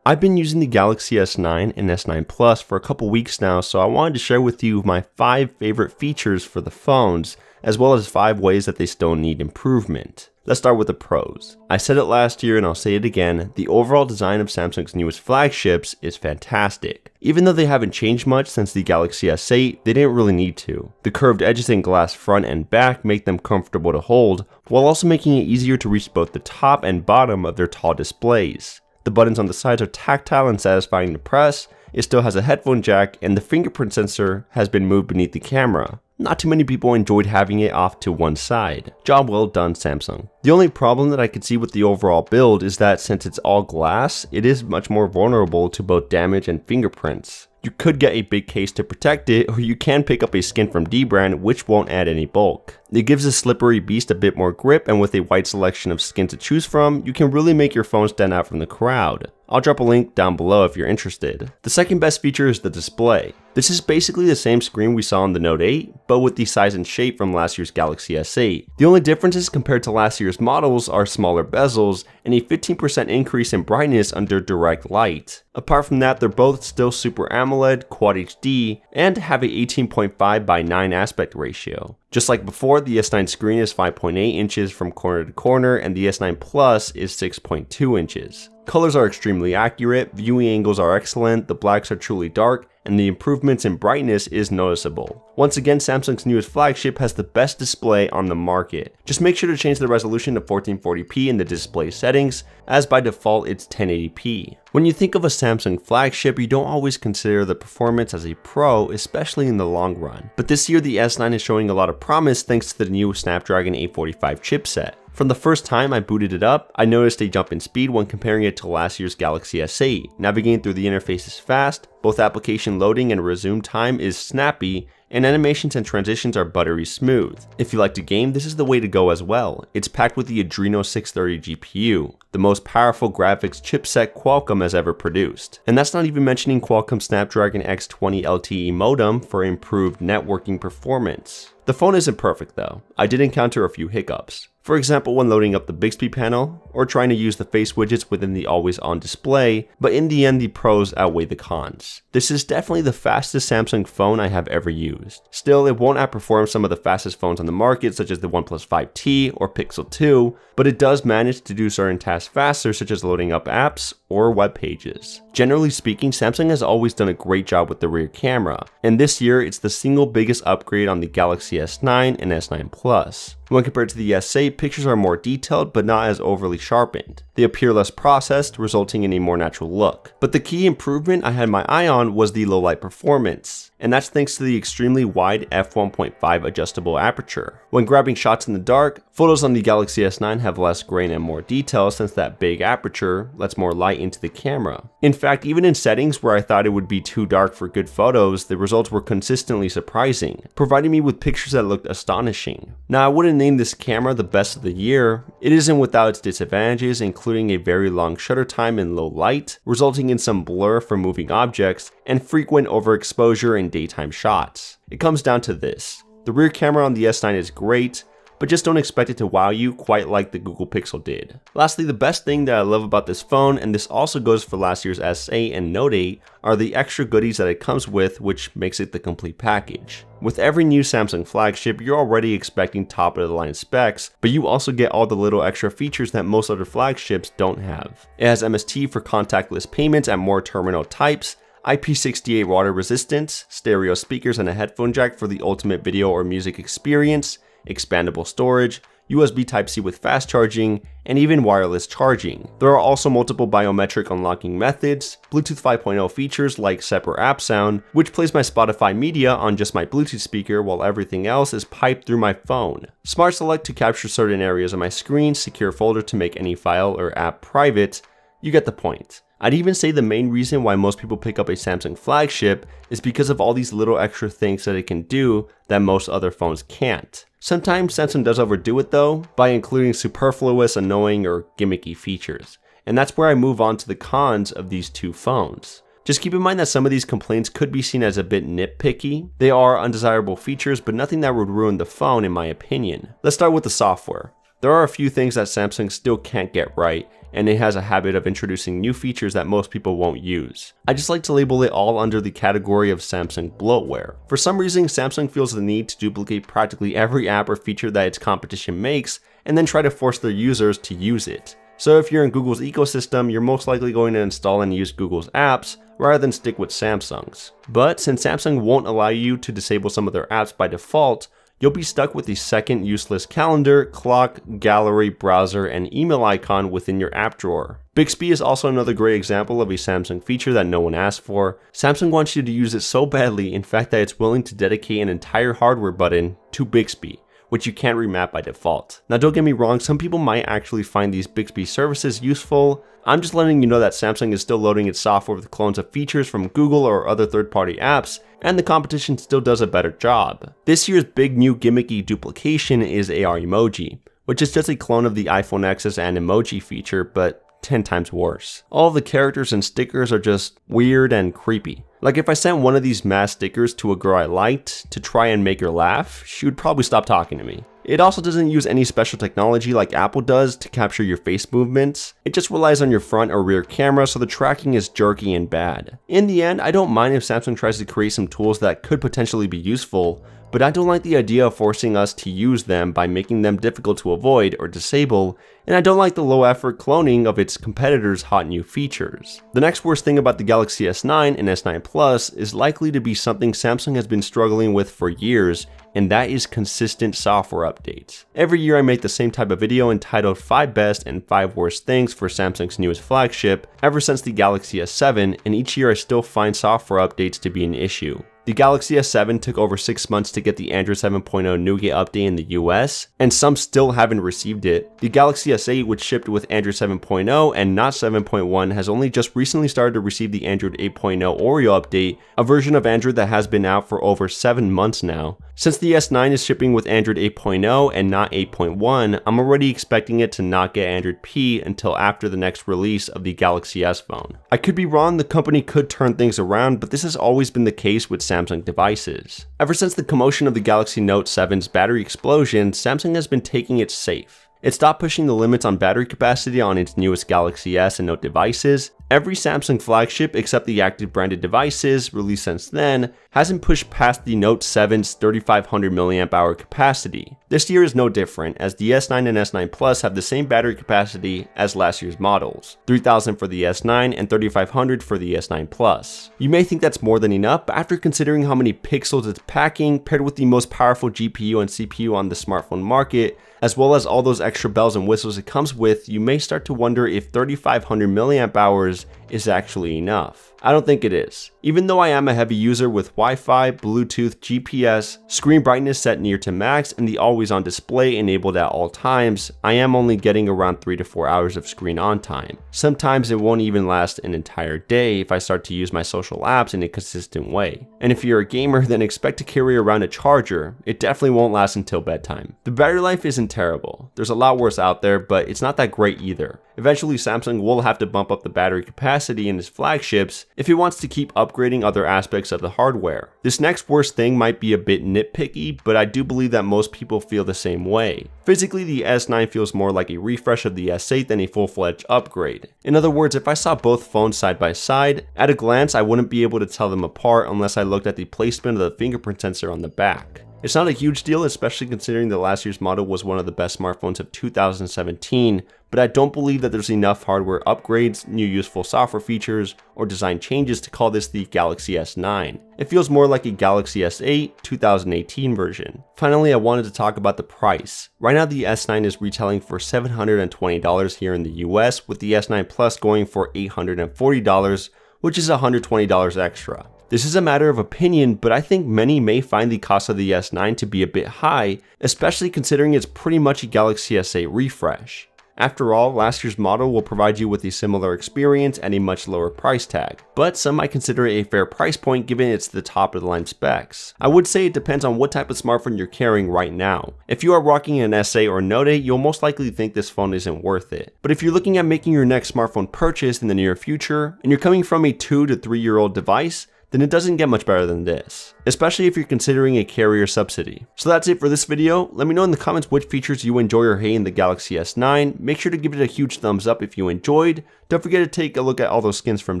I've been using the Galaxy S9 and S9 Plus for a couple weeks now, so I wanted to share with you my 5 favorite features for the phones, as well as 5 ways that they still need improvement. Let's start with the pros. I said it last year and I'll say it again, the overall design of Samsung's newest flagships is fantastic. Even though they haven't changed much since the Galaxy S8, they didn't really need to. The curved edges and glass front and back make them comfortable to hold, while also making it easier to reach both the top and bottom of their tall displays. The buttons on the sides are tactile and satisfying to press, it still has a headphone jack, and the fingerprint sensor has been moved beneath the camera. Not too many people enjoyed having it off to one side. Job well done, Samsung. The only problem that I could see with the overall build is that since it's all glass, it is much more vulnerable to both damage and fingerprints. You could get a big case to protect it, or you can pick up a skin from Dbrand, which won't add any bulk. It gives the slippery beast a bit more grip, and with a wide selection of skins to choose from, you can really make your phone stand out from the crowd. I'll drop a link down below if you're interested. The second best feature is the display. This is basically the same screen we saw on the Note 8, but with the size and shape from last year's Galaxy S8. The only differences compared to last year's models are smaller bezels and a 15% increase in brightness under direct light. Apart from that, they're both still Super AMOLED, Quad HD, and have a 18.5 by 9 aspect ratio. Just like before, the S9 screen is 5.8 inches from corner to corner, and the S9 Plus is 6.2 inches. Colors are extremely accurate, viewing angles are excellent, the blacks are truly dark, and the improvements in brightness is noticeable. Once again, Samsung's newest flagship has the best display on the market. Just make sure to change the resolution to 1440p in the display settings, as by default it's 1080p. When you think of a Samsung flagship, you don't always consider the performance as a pro, especially in the long run. But this year the S9 is showing a lot of promise thanks to the new Snapdragon 845 chipset. From the first time I booted it up, I noticed a jump in speed when comparing it to last year's Galaxy S8. Navigating through the interface is fast, both application loading and resume time is snappy, and animations and transitions are buttery smooth. If you like to game, this is the way to go as well. It's packed with the Adreno 630 GPU, the most powerful graphics chipset Qualcomm has ever produced. And that's not even mentioning Qualcomm Snapdragon X20 LTE modem for improved networking performance. The phone isn't perfect though. I did encounter a few hiccups. For example, when loading up the Bixby panel, or trying to use the face widgets within the always on display, but in the end the pros outweigh the cons. This is definitely the fastest Samsung phone I have ever used. Still, it won't outperform some of the fastest phones on the market such as the OnePlus 5T or Pixel 2, but it does manage to do certain tasks faster such as loading up apps or web pages. Generally speaking, Samsung has always done a great job with the rear camera, and this year it's the single biggest upgrade on the Galaxy S9 and S9 Plus. When compared to the S8, pictures are more detailed but not as overly sharpened. They appear less processed, resulting in a more natural look. But the key improvement I had my eye on was the low light performance, and that's thanks to the extremely wide f1.5 adjustable aperture. When grabbing shots in the dark, photos on the Galaxy S9 have less grain and more detail since that big aperture lets more light into the camera. In fact, even in settings where I thought it would be too dark for good photos, the results were consistently surprising, providing me with pictures that looked astonishing. Now, I wouldn't name this camera the best of the year. It isn't without its disadvantages, including a very long shutter time in low light, resulting in some blur from moving objects, and frequent overexposure in daytime shots. It comes down to this. The rear camera on the S9 is great, but just don't expect it to wow you quite like the Google Pixel did. Lastly, the best thing that I love about this phone, and this also goes for last year's S8 and Note 8, are the extra goodies that it comes with, which makes it the complete package. With every new Samsung flagship, you're already expecting top of the line specs, but you also get all the little extra features that most other flagships don't have. It has MST for contactless payments at more terminal types, IP68 water resistance, stereo speakers and a headphone jack for the ultimate video or music experience, expandable storage, USB Type-C with fast charging, and even wireless charging. There are also multiple biometric unlocking methods, Bluetooth 5.0 features like separate app sound, which plays my Spotify media on just my Bluetooth speaker while everything else is piped through my phone. Smart Select to capture certain areas of my screen, secure folder to make any file or app private. You get the point. I'd even say the main reason why most people pick up a Samsung flagship is because of all these little extra things that it can do that most other phones can't. Sometimes Samsung does overdo it though, by including superfluous, annoying, or gimmicky features. And that's where I move on to the cons of these two phones. Just keep in mind that some of these complaints could be seen as a bit nitpicky. They are undesirable features, but nothing that would ruin the phone in my opinion. Let's start with the software. There are a few things that Samsung still can't get right, and it has a habit of introducing new features that most people won't use. I just like to label it all under the category of Samsung bloatware. For some reason, Samsung feels the need to duplicate practically every app or feature that its competition makes, and then try to force their users to use it. So if you're in Google's ecosystem, you're most likely going to install and use Google's apps, rather than stick with Samsung's. But since Samsung won't allow you to disable some of their apps by default, you'll be stuck with the second useless calendar, clock, gallery, browser, and email icon within your app drawer. Bixby is also another great example of a Samsung feature that no one asked for. Samsung wants you to use it so badly, in fact, that it's willing to dedicate an entire hardware button to Bixby, which you can't remap by default. Now don't get me wrong, some people might actually find these Bixby services useful. I'm just letting you know that Samsung is still loading its software with clones of features from Google or other third-party apps, and the competition still does a better job. This year's big new gimmicky duplication is AR Emoji, which is just a clone of the iPhone XS and emoji feature, but 10 times worse. All of the characters and stickers are just weird and creepy. Like if I sent one of these mass stickers to a girl I liked to try and make her laugh, she would probably stop talking to me. It also doesn't use any special technology like Apple does to capture your face movements. It just relies on your front or rear camera, so the tracking is jerky and bad. In the end, I don't mind if Samsung tries to create some tools that could potentially be useful, but I don't like the idea of forcing us to use them by making them difficult to avoid or disable, and I don't like the low effort cloning of its competitors' hot new features. The next worst thing about the Galaxy S9 and S9 Plus is likely to be something Samsung has been struggling with for years, and that is consistent software updates. Every year I make the same type of video entitled 5 best and 5 worst things for Samsung's newest flagship ever since the Galaxy S7, and each year I still find software updates to be an issue. The Galaxy S7 took over 6 months to get the Android 7.0 Nougat update in the US, and some still haven't received it. The Galaxy S8, which shipped with Android 7.0 and not 7.1, has only just recently started to receive the Android 8.0 Oreo update, a version of Android that has been out for over 7 months now. Since the S9 is shipping with Android 8.0 and not 8.1, I'm already expecting it to not get Android P until after the next release of the Galaxy S phone. I could be wrong, the company could turn things around, but this has always been the case with Samsung devices. Ever since the commotion of the Galaxy Note 7's battery explosion, Samsung has been taking it safe. It stopped pushing the limits on battery capacity on its newest Galaxy S and Note devices. Every Samsung flagship except the active branded devices released since then hasn't pushed past the Note 7's 3500 mAh capacity. This year is no different, as the S9 and S9 Plus have the same battery capacity as last year's models, 3000 for the S9 and 3500 for the S9 Plus. You may think that's more than enough, but after considering how many pixels it's packing, paired with the most powerful GPU and CPU on the smartphone market, as well as all those extra bells and whistles it comes with, you may start to wonder if 3500 mAh is actually enough. I don't think it is. Even though I am a heavy user with Wi-Fi, Bluetooth, GPS, screen brightness set near to max, and the always on display enabled at all times, I am only getting around 3 to 4 hours of screen on time. Sometimes it won't even last an entire day if I start to use my social apps in a consistent way. And if you're a gamer, then expect to carry around a charger. It definitely won't last until bedtime. The battery life isn't terrible. There's a lot worse out there, but it's not that great either. Eventually, Samsung will have to bump up the battery capacity in its flagships if it wants to keep upgrading other aspects of the hardware. This next worst thing might be a bit nitpicky, but I do believe that most people feel the same way. Physically, the S9 feels more like a refresh of the S8 than a full-fledged upgrade. In other words, if I saw both phones side by side, at a glance I wouldn't be able to tell them apart unless I looked at the placement of the fingerprint sensor on the back. It's not a huge deal, especially considering that last year's model was one of the best smartphones of 2017, but I don't believe that there's enough hardware upgrades, new useful software features, or design changes to call this the Galaxy S9. It feels more like a Galaxy S8 2018 version. Finally, I wanted to talk about the price. Right now the S9 is retailing for $720 here in the US, with the S9 Plus going for $840, which is $120 extra. This is a matter of opinion, but I think many may find the cost of the S9 to be a bit high, especially considering it's pretty much a Galaxy S8 refresh. After all, last year's model will provide you with a similar experience at a much lower price tag, but some might consider it a fair price point given it's the top of the line specs. I would say it depends on what type of smartphone you're carrying right now. If you are rocking an S8 or Note 8, you'll most likely think this phone isn't worth it. But if you're looking at making your next smartphone purchase in the near future, and you're coming from a 2 to 3 year old device, then it doesn't get much better than this, especially if you're considering a carrier subsidy. So that's it for this video. Let me know in the comments which features you enjoy or hate in the Galaxy S9. Make sure to give it a huge thumbs up if you enjoyed. Don't forget to take a look at all those skins from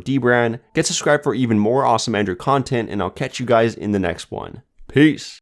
Dbrand. Get subscribed for even more awesome Android content, and I'll catch you guys in the next one. Peace!